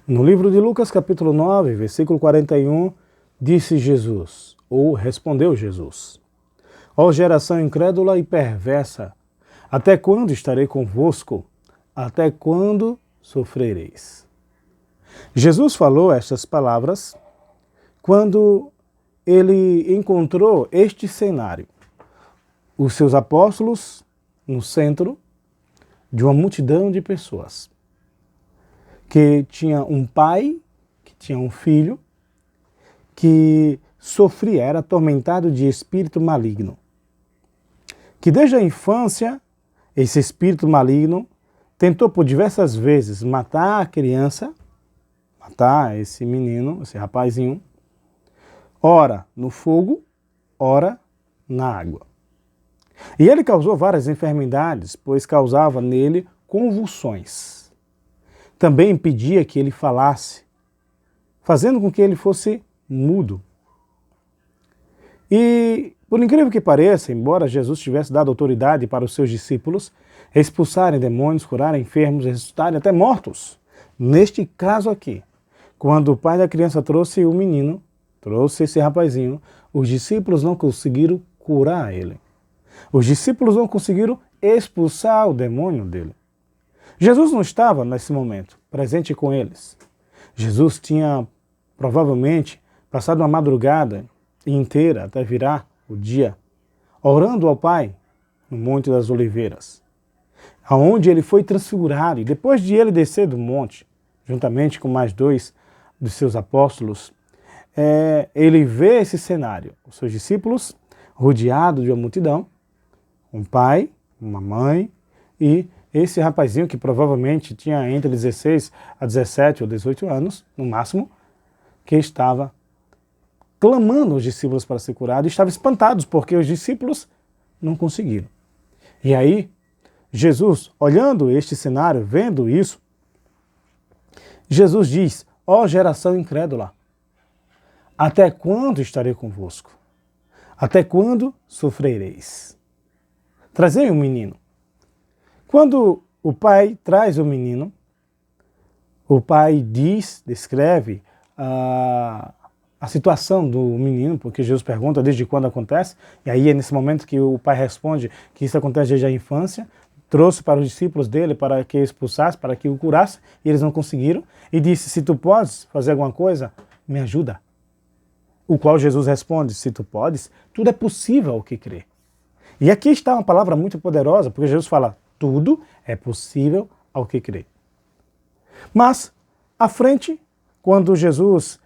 No livro de Lucas, capítulo 9, versículo 41, disse Jesus, ou respondeu Jesus: Ó geração incrédula e perversa, até quando estarei convosco? Até quando sofrereis? Jesus falou estas palavras quando ele encontrou este cenário. Os seus apóstolos no centro de uma multidão de pessoas, que tinha um pai, que tinha um filho, que sofria, era atormentado de espírito maligno. Que desde a infância, esse espírito maligno tentou por diversas vezes matar a criança, matar esse menino, esse rapazinho, ora no fogo, ora na água. E ele causou várias enfermidades, pois causava nele convulsões. Também impedia que ele falasse, fazendo com que ele fosse mudo. E, por incrível que pareça, embora Jesus tivesse dado autoridade para os seus discípulos expulsarem demônios, curarem enfermos, ressuscitarem até mortos, neste caso aqui, quando o pai da criança trouxe o menino, trouxe esse rapazinho, os discípulos não conseguiram curar ele. Os discípulos não conseguiram expulsar o demônio dele. Jesus não estava, nesse momento, presente com eles. Jesus tinha, provavelmente, passado uma madrugada inteira até virar o dia, orando ao Pai no Monte das Oliveiras, aonde ele foi transfigurado. E depois de ele descer do monte, juntamente com mais 2 dos seus apóstolos, ele vê esse cenário, os seus discípulos rodeados de uma multidão, um pai, uma mãe e esse rapazinho que provavelmente tinha entre 16 a 17 ou 18 anos, no máximo, que estava clamando aos discípulos para ser curado e estavam espantados porque os discípulos não conseguiram. E aí, Jesus, olhando este cenário, vendo isso, Jesus diz: ó geração incrédula, até quando estarei convosco? Até quando sofrereis? Trazei um menino. Quando o pai traz o menino, o pai descreve a situação do menino, porque Jesus pergunta desde quando acontece, e aí é nesse momento que o pai responde que isso acontece desde a infância, trouxe para os discípulos dele para que expulsasse, para que o curasse, e eles não conseguiram, e disse: se tu podes fazer alguma coisa, me ajuda. O qual Jesus responde: se tu podes, tudo é possível ao que crê. E aqui está uma palavra muito poderosa, porque Jesus fala: tudo é possível ao que crê. Mas, à frente, quando Jesus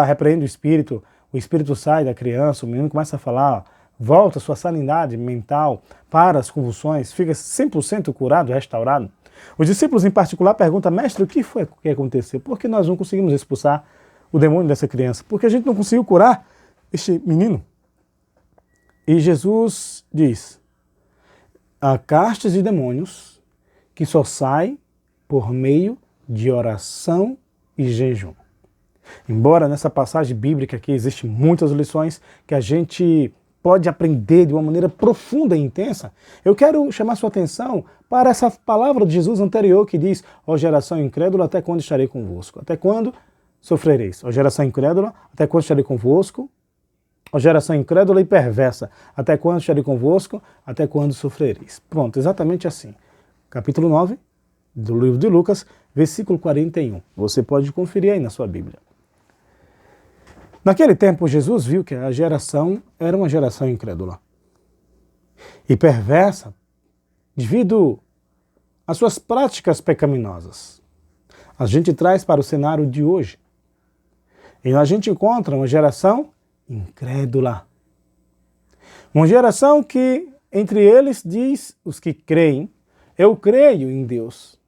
repreende o espírito sai da criança, o menino começa a falar, volta a sua sanidade mental para as convulsões, fica 100% curado, restaurado. Os discípulos em particular perguntam: mestre, o que foi que aconteceu? Por que nós não conseguimos expulsar o demônio dessa criança? Porque a gente não conseguiu curar este menino. E Jesus diz: há castas de demônios que só saem por meio de oração e jejum. Embora nessa passagem bíblica aqui existem muitas lições que a gente pode aprender de uma maneira profunda e intensa, eu quero chamar sua atenção para essa palavra de Jesus anterior que diz: ó geração incrédula, até quando estarei convosco? Até quando sofrereis? Ó geração incrédula, até quando estarei convosco? Ó geração incrédula e perversa, até quando estarei convosco? Até quando sofrereis? Pronto, exatamente assim. Capítulo 9 do livro de Lucas, versículo 41. Você pode conferir aí na sua Bíblia. Naquele tempo, Jesus viu que a geração era uma geração incrédula e perversa devido às suas práticas pecaminosas. A gente traz para o cenário de hoje. E a gente encontra uma geração incrédula. Uma geração que, entre eles, diz os que creem: eu creio em Deus,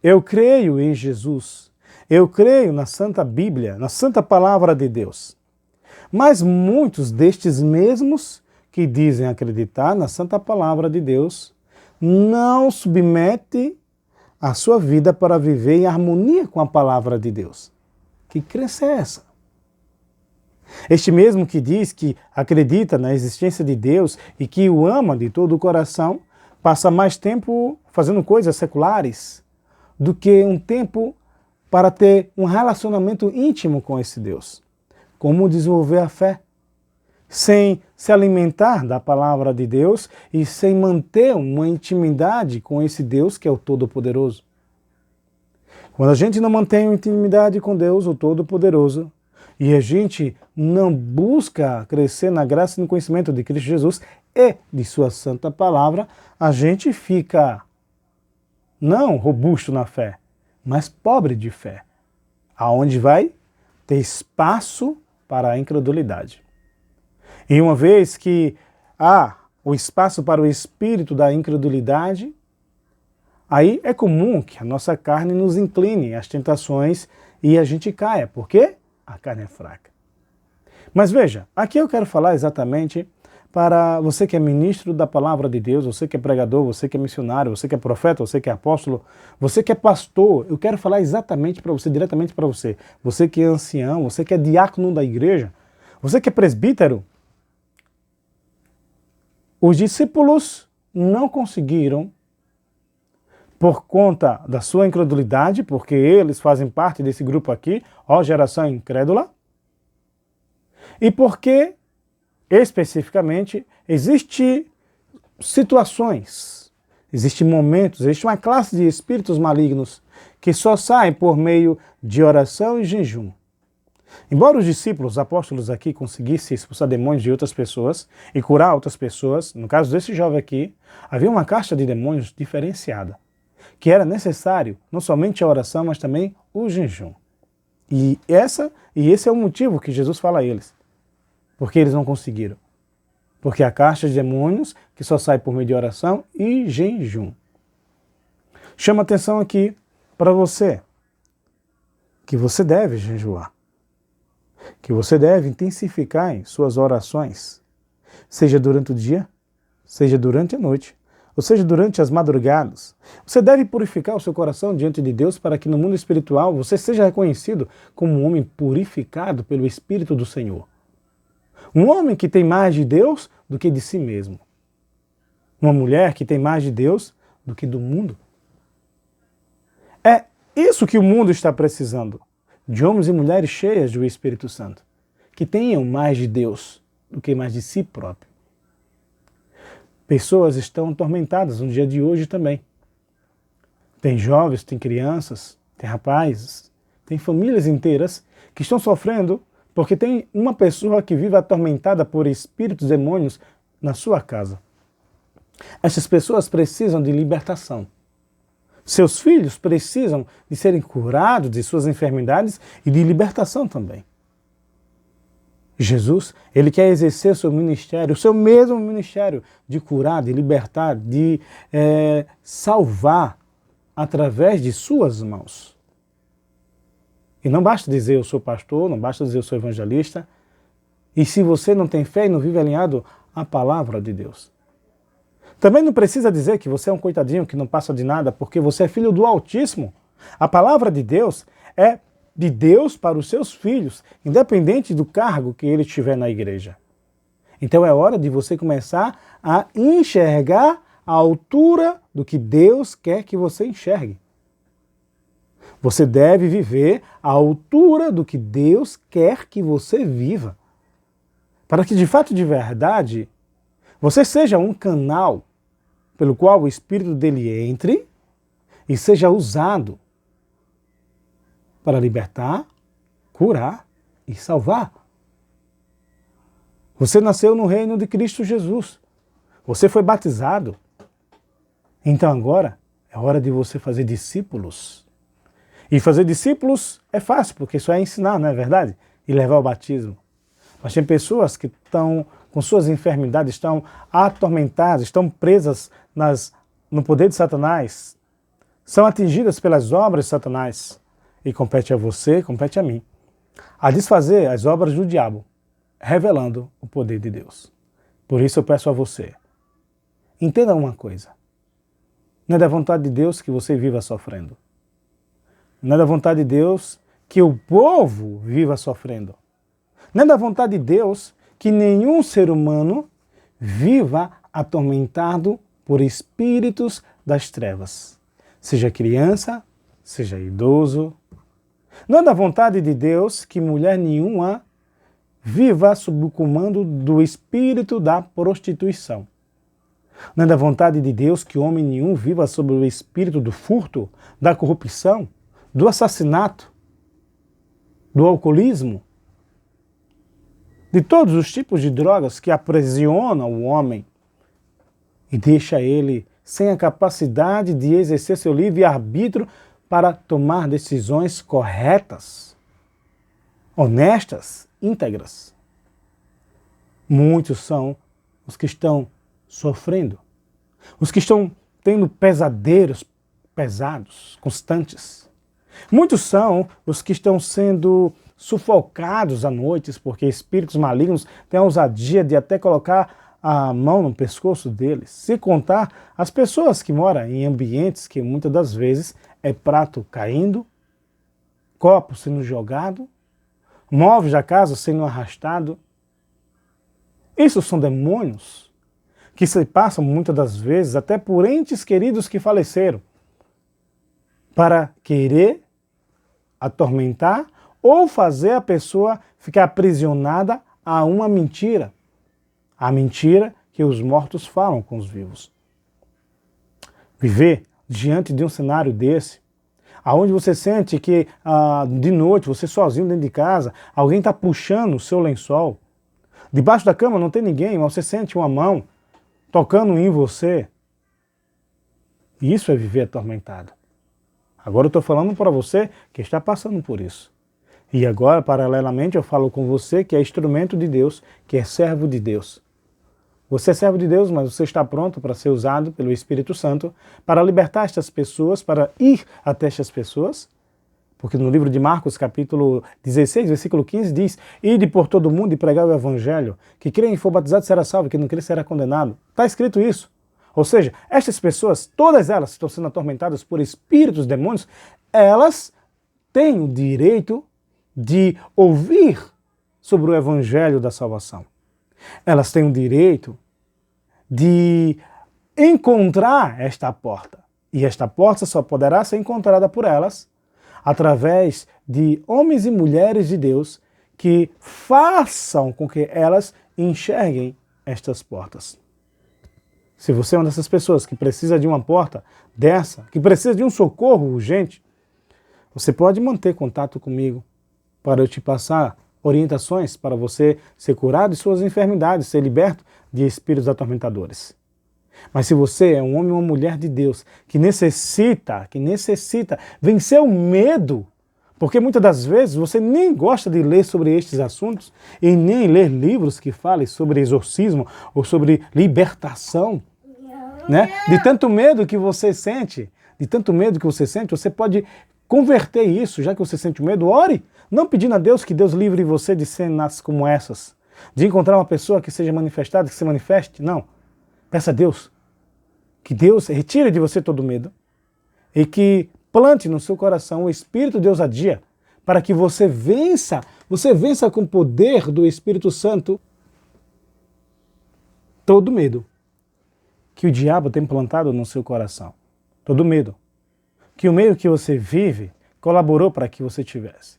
eu creio em Jesus, eu creio na Santa Bíblia, na Santa Palavra de Deus. Mas muitos destes mesmos que dizem acreditar na Santa Palavra de Deus não submetem a sua vida para viver em harmonia com a Palavra de Deus. Que crença é essa? Este mesmo que diz que acredita na existência de Deus e que o ama de todo o coração, passa mais tempo fazendo coisas seculares do que um tempo para ter um relacionamento íntimo com esse Deus. Como desenvolver a fé? Sem se alimentar da palavra de Deus e sem manter uma intimidade com esse Deus que é o Todo-Poderoso. Quando a gente não mantém uma intimidade com Deus, o Todo-Poderoso, e a gente não busca crescer na graça e no conhecimento de Cristo Jesus e de sua santa palavra, a gente fica não robusto na fé, mas pobre de fé. Aonde vai ter espaço para a incredulidade. E uma vez que há o espaço para o espírito da incredulidade, aí é comum que a nossa carne nos incline às tentações e a gente caia. Por quê? A carne é fraca. Mas veja, aqui eu quero falar exatamente para você que é ministro da palavra de Deus, você que é pregador, você que é missionário, você que é profeta, você que é apóstolo, você que é pastor. Eu quero falar exatamente para você, diretamente para você. Você que é ancião, você que é diácono da igreja, você que é presbítero. Os discípulos não conseguiram, por conta da sua incredulidade, porque eles fazem parte desse grupo aqui, ó geração incrédula, e porque, especificamente, existem situações, existem momentos, existe uma classe de espíritos malignos que só saem por meio de oração e jejum. Embora os discípulos, os apóstolos aqui, conseguissem expulsar demônios de outras pessoas e curar outras pessoas, no caso desse jovem aqui, havia uma caixa de demônios diferenciada, que era necessário não somente a oração, mas também o jejum. E esse é o motivo que Jesus fala a eles. Porque eles não conseguiram. Porque a caixa de demônios que só sai por meio de oração e jejum. Chama atenção aqui para você, que você deve jejuar. Que você deve intensificar em suas orações, seja durante o dia, seja durante a noite, ou seja durante as madrugadas. Você deve purificar o seu coração diante de Deus para que no mundo espiritual você seja reconhecido como um homem purificado pelo Espírito do Senhor. Um homem que tem mais de Deus do que de si mesmo. Uma mulher que tem mais de Deus do que do mundo. É isso que o mundo está precisando. De homens e mulheres cheias do Espírito Santo. Que tenham mais de Deus do que mais de si próprio. Pessoas estão atormentadas no dia de hoje também. Tem jovens, tem crianças, tem rapazes, tem famílias inteiras que estão sofrendo porque tem uma pessoa que vive atormentada por espíritos demônios na sua casa. Essas pessoas precisam de libertação. Seus filhos precisam de serem curados de suas enfermidades e de libertação também. Jesus, ele quer exercer o seu ministério, o seu mesmo ministério de curar, de libertar, de salvar através de suas mãos. E não basta dizer eu sou pastor, não basta dizer eu sou evangelista. E se você não tem fé e não vive alinhado à palavra de Deus. Também não precisa dizer que você é um coitadinho que não passa de nada, porque você é filho do Altíssimo. A palavra de Deus é de Deus para os seus filhos, independente do cargo que ele tiver na igreja. Então é hora de você começar a enxergar a altura do que Deus quer que você enxergue. Você deve viver à altura do que Deus quer que você viva. Para que de fato, de verdade, você seja um canal pelo qual o Espírito dele entre e seja usado para libertar, curar e salvar. Você nasceu no reino de Cristo Jesus. Você foi batizado. Então agora é hora de você fazer discípulos. E fazer discípulos é fácil, porque só é ensinar, não é verdade? E levar ao batismo. Mas tem pessoas que estão com suas enfermidades, estão atormentadas, estão presas no poder de Satanás, são atingidas pelas obras de Satanás. E compete a você, compete a mim, a desfazer as obras do diabo, revelando o poder de Deus. Por isso eu peço a você, entenda uma coisa, não é da vontade de Deus que você viva sofrendo. Não é da vontade de Deus que o povo viva sofrendo. Não é da vontade de Deus que nenhum ser humano viva atormentado por espíritos das trevas. Seja criança, seja idoso, Não é da vontade de Deus que mulher nenhuma viva sob o comando do espírito da prostituição. Não é da vontade de Deus que homem nenhum viva sob o espírito do furto, da corrupção, do assassinato, do alcoolismo, de todos os tipos de drogas que aprisionam o homem e deixa ele sem a capacidade de exercer seu livre-arbítrio para tomar decisões corretas, honestas, íntegras. Muitos são os que estão sofrendo, os que estão tendo pesadelos pesados, constantes. Muitos são os que estão sendo sufocados à noite porque espíritos malignos têm a ousadia de até colocar a mão no pescoço deles. Se contar as pessoas que moram em ambientes que muitas das vezes é prato caindo, copo sendo jogado, móveis da casa sendo arrastado. Isso são demônios que se passam muitas das vezes até por entes queridos que faleceram para querer atormentar ou fazer a pessoa ficar aprisionada a uma mentira. A mentira que os mortos falam com os vivos. Viver diante de um cenário desse, aonde você sente que de noite, você sozinho dentro de casa, alguém está puxando o seu lençol. Debaixo da cama não tem ninguém, mas você sente uma mão tocando em você. Isso é viver atormentado. Agora eu estou falando para você que está passando por isso. E agora, paralelamente, eu falo com você que é instrumento de Deus, que é servo de Deus. Você é servo de Deus, mas você está pronto para ser usado pelo Espírito Santo para libertar estas pessoas, para ir até estas pessoas? Porque no livro de Marcos, capítulo 16, versículo 15, diz: Ide por todo o mundo e pregai o evangelho, que crê e for batizado será salvo, que não crê será condenado. Está escrito isso. Ou seja, estas pessoas, todas elas estão sendo atormentadas por espíritos demônios, elas têm o direito de ouvir sobre o evangelho da salvação. Elas têm o direito de encontrar esta porta. E esta porta só poderá ser encontrada por elas através de homens e mulheres de Deus que façam com que elas enxerguem estas portas. Se você é uma dessas pessoas que precisa de uma porta dessa, que precisa de um socorro urgente, você pode manter contato comigo para eu te passar orientações para você ser curado de suas enfermidades, ser liberto de espíritos atormentadores. Mas se você é um homem ou uma mulher de Deus que necessita vencer o medo, porque muitas das vezes você nem gosta de ler sobre estes assuntos e nem ler livros que falem sobre exorcismo ou sobre libertação, né? De tanto medo que você sente, você pode converter isso, já que você sente medo, ore, não pedindo a Deus que Deus livre você de cenas como essas, de encontrar uma pessoa que seja manifestada, que se manifeste, não. Peça a Deus que Deus retire de você todo medo e que plante no seu coração o Espírito de ousadia para que você vença com o poder do Espírito Santo todo medo que o diabo tem plantado no seu coração. Todo medo. Que o meio que você vive colaborou para que você tivesse.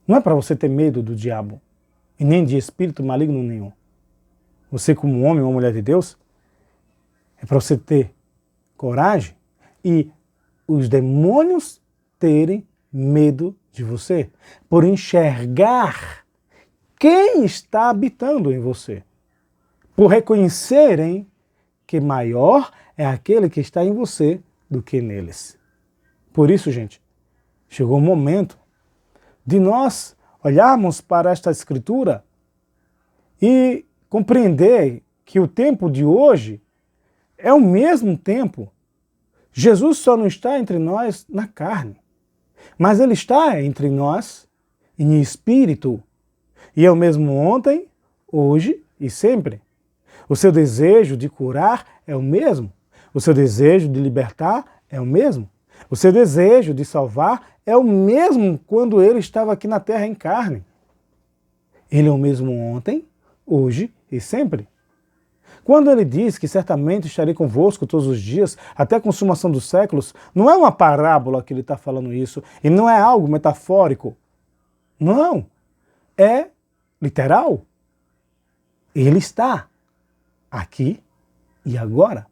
Não é para você ter medo do diabo e nem de espírito maligno nenhum. Você, como homem ou mulher de Deus, é para você ter coragem e os demônios terem medo de você, por enxergar quem está habitando em você, por reconhecerem que maior é aquele que está em você do que neles. Por isso, gente, chegou o momento de nós olharmos para esta escritura e compreender que o tempo de hoje é o mesmo tempo. Jesus só não está entre nós na carne, mas Ele está entre nós em espírito. E é o mesmo ontem, hoje e sempre. O seu desejo de curar é o mesmo. O seu desejo de libertar é o mesmo. O seu desejo de salvar é o mesmo quando Ele estava aqui na terra em carne. Ele é o mesmo ontem, hoje e sempre. Quando ele diz que certamente estarei convosco todos os dias, até a consumação dos séculos, não é uma parábola que ele está falando isso, e não é algo metafórico. Não, é literal. Ele está aqui e agora.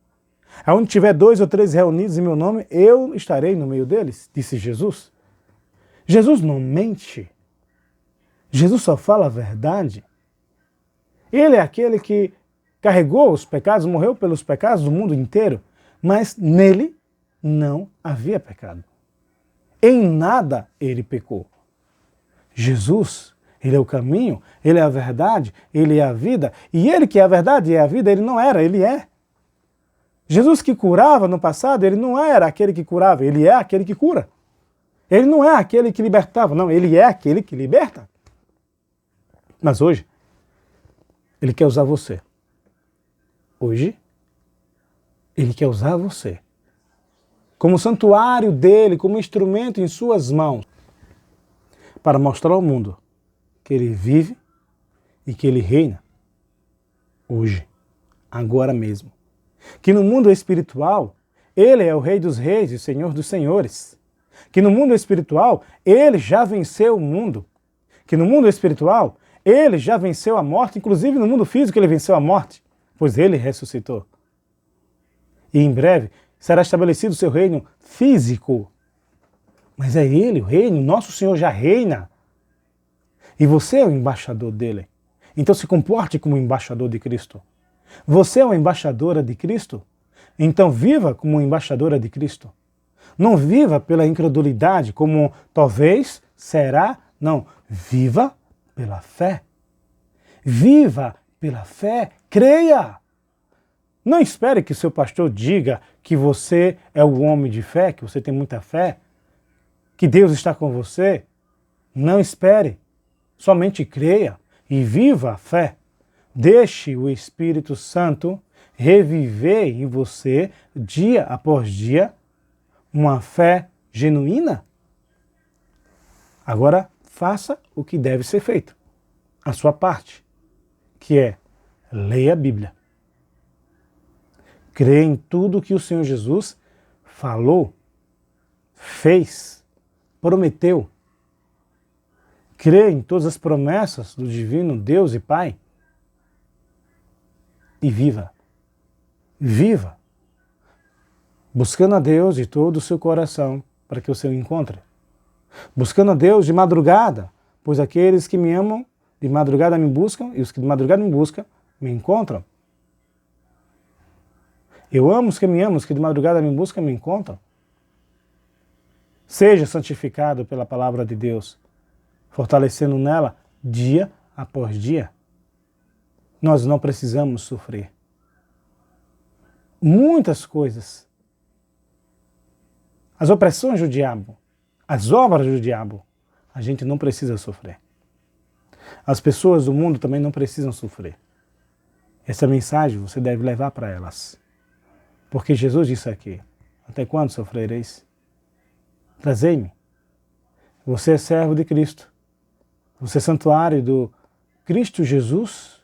Aonde tiver 2 ou 3 reunidos em meu nome, eu estarei no meio deles, disse Jesus. Jesus não mente. Jesus só fala a verdade. Ele é aquele que carregou os pecados, morreu pelos pecados do mundo inteiro, mas nele não havia pecado. Em nada ele pecou. Jesus, ele é o caminho, ele é a verdade, ele é a vida, e ele que é a verdade e é a vida, ele não era, ele é. Jesus que curava no passado, ele não era aquele que curava, ele é aquele que cura. Ele não é aquele que libertava, não, ele é aquele que liberta. Mas hoje, ele quer usar você. Hoje, ele quer usar você como santuário dele, como instrumento em suas mãos, para mostrar ao mundo que ele vive e que ele reina hoje, agora mesmo. Que no mundo espiritual, ele é o Rei dos Reis e o Senhor dos Senhores. Que no mundo espiritual, ele já venceu o mundo. Que no mundo espiritual, ele já venceu a morte, inclusive no mundo físico ele venceu a morte, pois ele ressuscitou. E em breve será estabelecido o seu reino físico. Mas é ele, o reino, nosso Senhor já reina. E você é o embaixador dele. Então se comporte como embaixador de Cristo. Você é uma embaixadora de Cristo? Então viva como embaixadora de Cristo. Não viva pela incredulidade, como talvez, será, não. Viva pela fé. Viva pela fé. Creia. Não espere que seu pastor diga que você é o homem de fé, que você tem muita fé, que Deus está com você. Não espere. Somente creia e viva a fé. Deixe o Espírito Santo reviver em você, dia após dia, uma fé genuína. Agora, faça o que deve ser feito. A sua parte, que é leia a Bíblia. Creia em tudo que o Senhor Jesus falou, fez, prometeu. Creia em todas as promessas do divino Deus e Pai. E viva. Viva. Buscando a Deus de todo o seu coração para que você o encontre. Buscando a Deus de madrugada, pois aqueles que me amam de madrugada me buscam e os que de madrugada me buscam me encontram. Eu amo os que me amam, os que de madrugada me buscam me encontram. Seja santificado pela palavra de Deus, fortalecendo nela dia após dia. Nós não precisamos sofrer. Muitas coisas. As opressões do diabo, as obras do diabo, a gente não precisa sofrer. As pessoas do mundo também não precisam sofrer. Essa mensagem você deve levar para elas. Porque Jesus disse aqui, até quando sofrereis? Trazei-me. Você é servo de Cristo. Você é santuário do Cristo Jesus.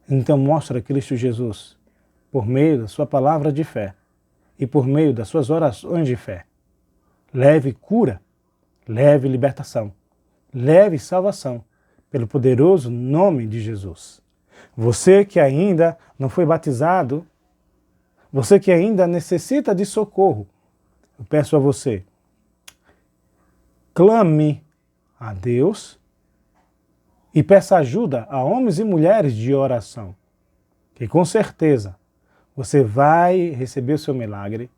Então mostra Cristo Jesus por meio da sua palavra de fé e por meio das suas orações de fé. Leve cura, leve libertação, leve salvação pelo poderoso nome de Jesus. Você que ainda não foi batizado, você que ainda necessita de socorro, eu peço a você, clame a Deus e peça ajuda a homens e mulheres de oração, que com certeza você vai receber o seu milagre,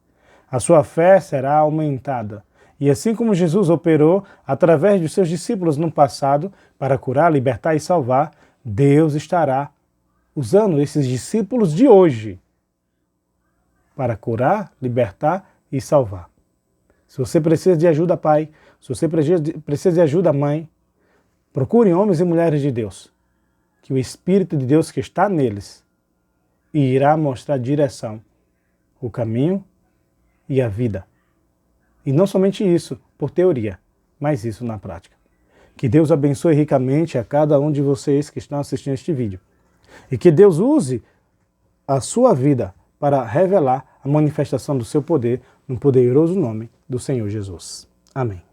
a sua fé será aumentada. E assim como Jesus operou através dos seus discípulos no passado para curar, libertar e salvar, Deus estará usando esses discípulos de hoje para curar, libertar e salvar. Se você precisa de ajuda, pai, se você precisa de ajuda, mãe, procure homens e mulheres de Deus, que o Espírito de Deus que está neles irá mostrar a direção, o caminho e a vida. E não somente isso, por teoria, mas isso na prática. Que Deus abençoe ricamente a cada um de vocês que estão assistindo este vídeo. E que Deus use a sua vida para revelar a manifestação do seu poder no poderoso nome do Senhor Jesus. Amém.